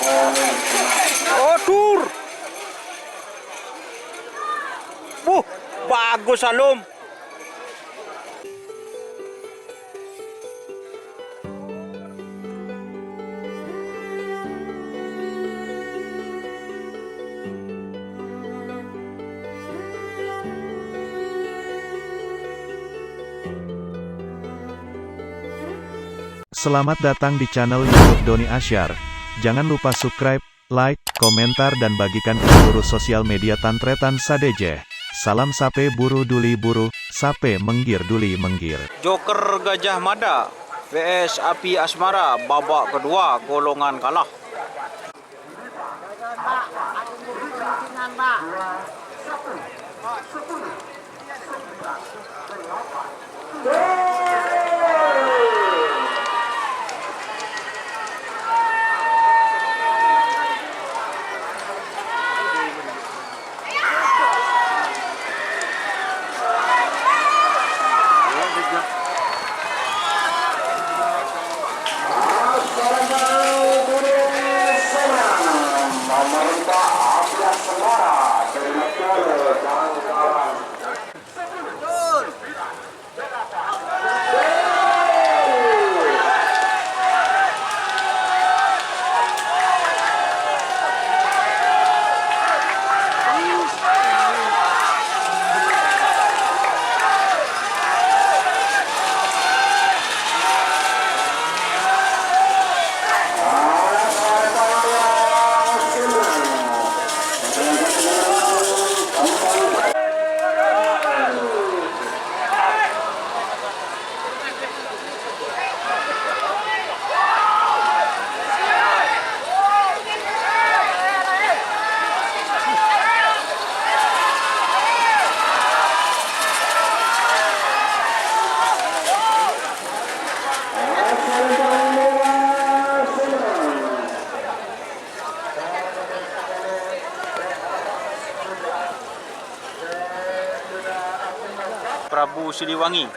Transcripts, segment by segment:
Oh, dur. Bagus Alum. Selamat datang di channel YouTube Doni Asyar. Jangan lupa subscribe, like, komentar dan bagikan ke seluruh sosial media Tantretan Sadejeh. Salam sape buru duli buru, sape menggir duli menggir. Joker Gajah Mada vs Api Asmara babak kedua golongan kalah. Prabu Siliwangi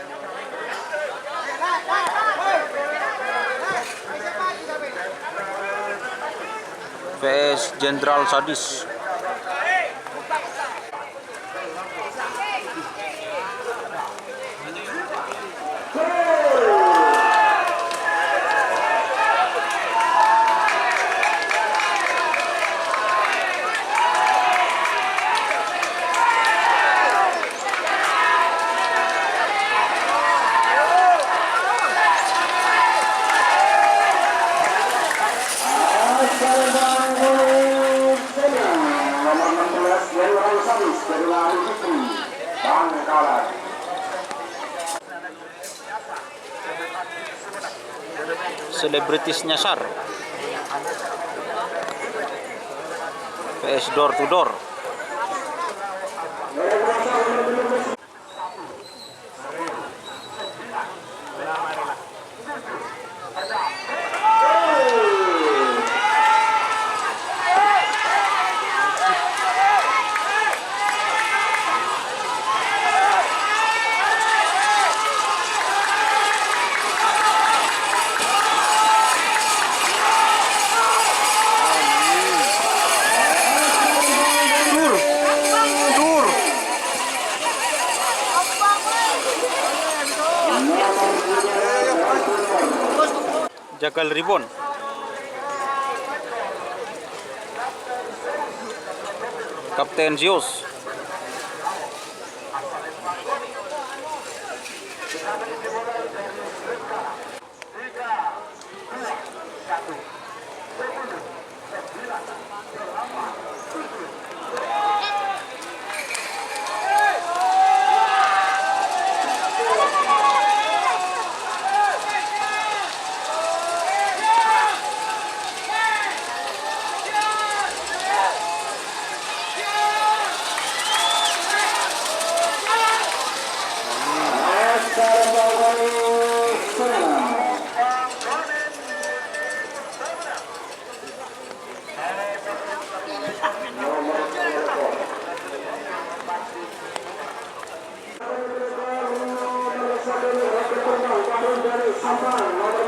vs Jenderal Sadis. Selebritis nyasar vs door to door. Jagal Ribon Kapten Zeus.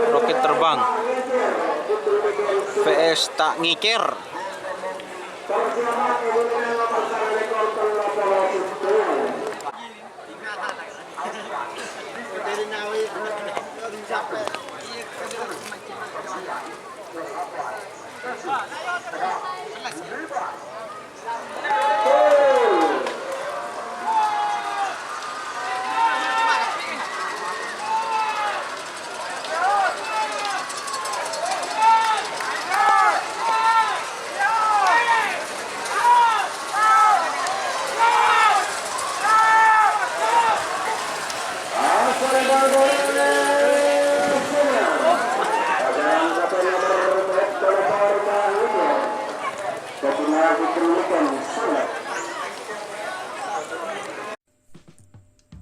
Roket terbang vs vs tak ngikir.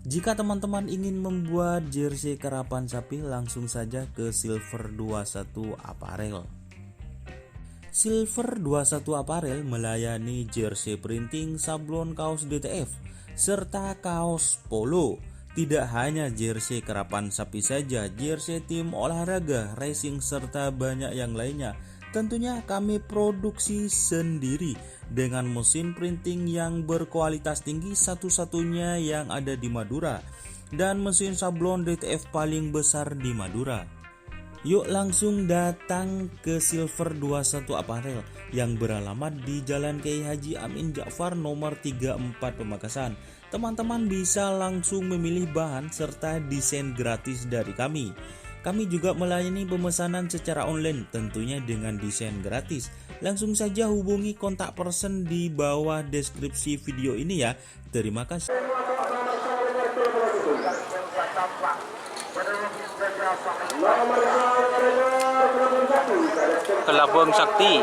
Jika teman-teman ingin membuat jersey karapan sapi, langsung saja ke Silver 21 Apparel. Silver 21 Apparel melayani jersey printing, sablon kaos DTF, serta kaos polo. Tidak hanya jersey karapan sapi saja, jersey tim olahraga, racing, serta banyak yang lainnya. Tentunya kami produksi sendiri dengan mesin printing yang berkualitas tinggi, satu-satunya yang ada di Madura, dan mesin sablon DTF paling besar di Madura. Yuk langsung datang ke Silver 21 Apparel yang beralamat di Jalan Kiai Haji Amin Ja'far nomor 34 Pamekasan. Teman-teman bisa langsung memilih bahan serta desain gratis dari kami. Kami juga melayani pemesanan secara online, tentunya dengan desain gratis. Langsung saja hubungi kontak person di bawah deskripsi video ini ya. Terima kasih. Kelabang Sakti.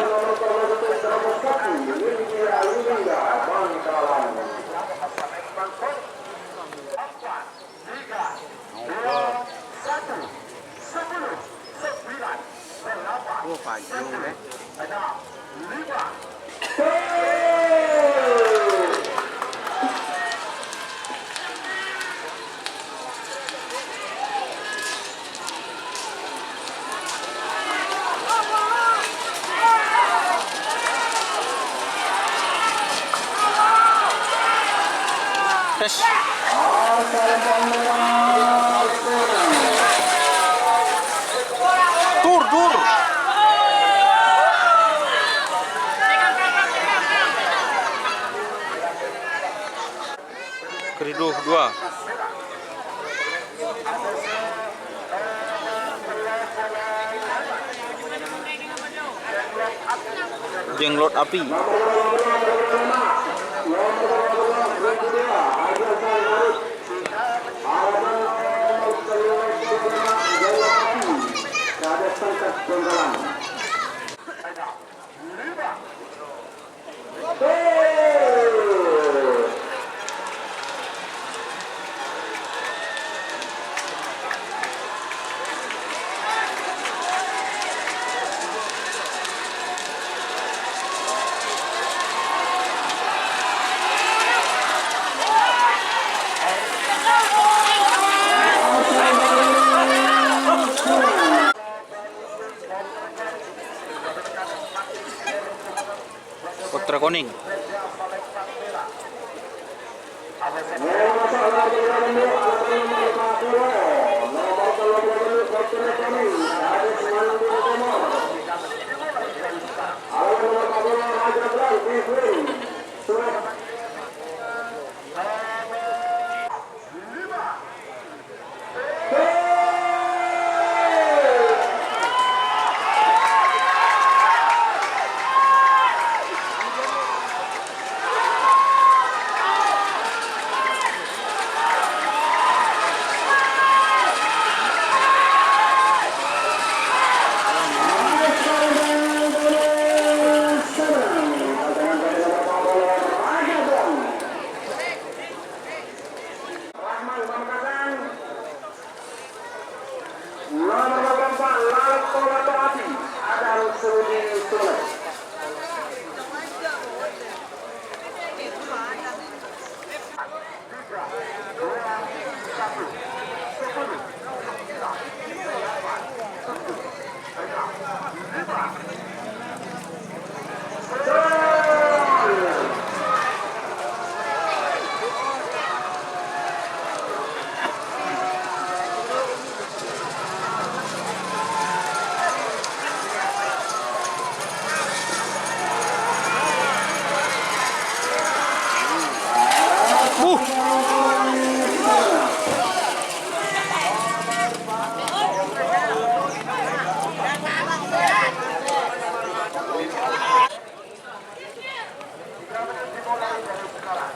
Oh, panjang deh. Tes. Tur. Keriduh 2. Jenglot api. Putra Koning.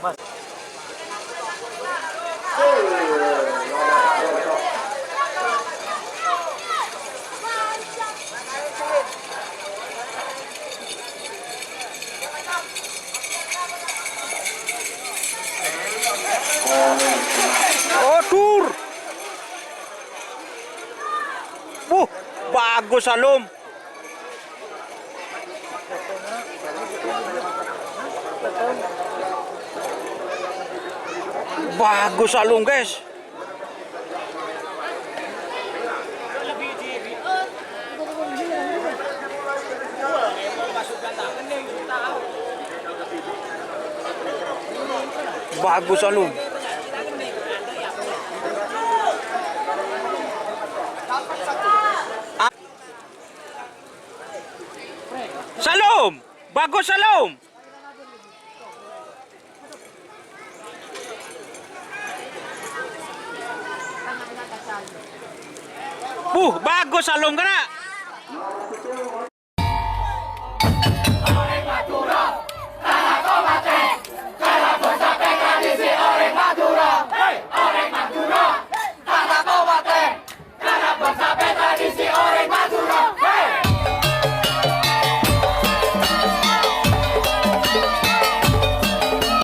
Oh, tur. Bagus Salum. Bagus Salum, guys. Bagus Salum. Salum, bagus Salum. Bagus Salum kena.